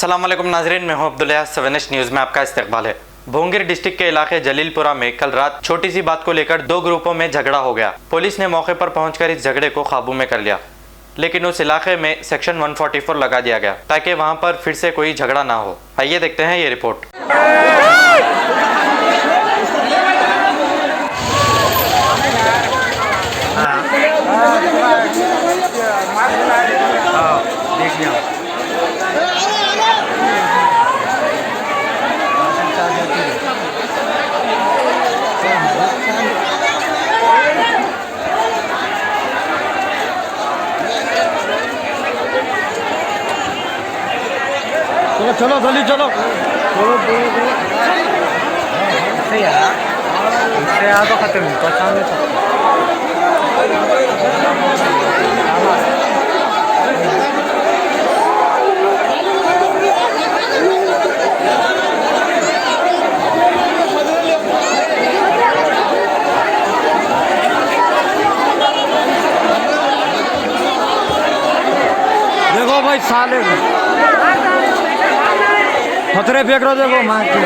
अस्सलाम वालेकुम नाजरीन, मैं हूं अब्दुल्ला। 7H न्यूज़ में आपका इस्तकबाल है। भोंगिर डिस्ट्रिक्ट के इलाके जलीलपुरा में कल रात छोटी सी बात को लेकर दो ग्रुपों में झगड़ा हो गया। पुलिस ने मौके पर पहुंचकर इस झगड़े को काबू में कर लिया, लेकिन उस इलाके में सेक्शन 144 लगा दिया गया ताकि वहां पर फिर से कोई झगड़ा ना हो। आइए देखते हैं ये रिपोर्ट। चलो चलो जल्दी चलो सही है इससे आ तो खत्म तो सामने देखो भाई साले खतरे फेंक रहे देखो मार के।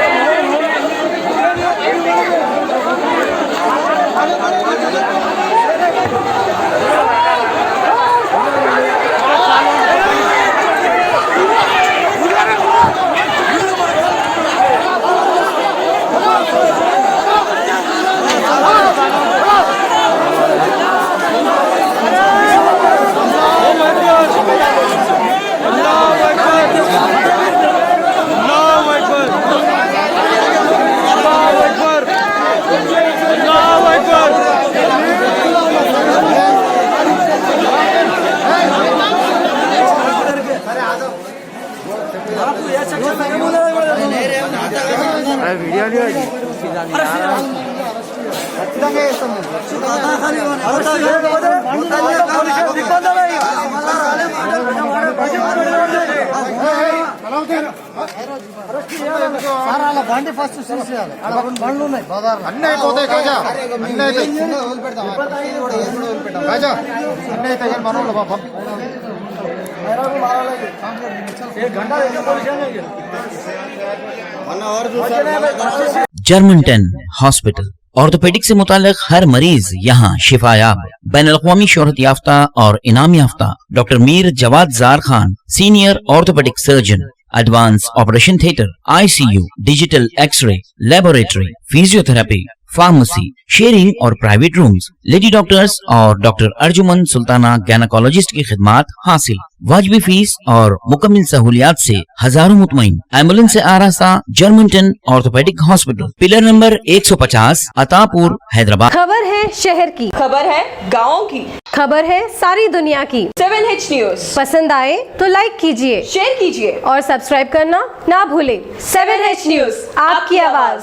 वीडियो బండి ఫస్ట్ చూసేయాలి బండ్లు ఉన్నాయి అన్నీ అయిపోతాయి కాజా అన్నీ అయితే కాజా అన్నీ అయితే మనోళ్ళు పాపం जर्मनटन हॉस्पिटल ऑर्थोपेडिक से मुताल्लिक हर मरीज यहाँ शिफायाब। बैनुल-अक़वामी शोहरत याफ्ता और इनाम याफ्ता doctor Mir Jawad Jar Khan, senior orthopaedic surgeon, advance operation theatre, ICU, digital x ray, laboratory, physiotherapy, pharmacy, sharing और प्राइवेट रूम्स, लेडी डॉक्टर्स और डॉक्टर अर्जुमन सुल्ताना गैनकोलॉजिस्ट की खिदमात हासिल। वाजिबी फीस और मुकम्मल सहूलियात से हजारों मुतमईन। एम्बुलेंस से आरास्ता Germanton orthopaedic hospital, pillar number 150, Attapur, Hyderabad. खबर है शहर की, खबर है गाँव की, खबर है सारी दुनिया की। 7H न्यूज़ पसंद आए तो लाइक कीजिए, शेयर कीजिए और सब्सक्राइब करना ना भूलें। 7H न्यूज़, आपकी आवाज।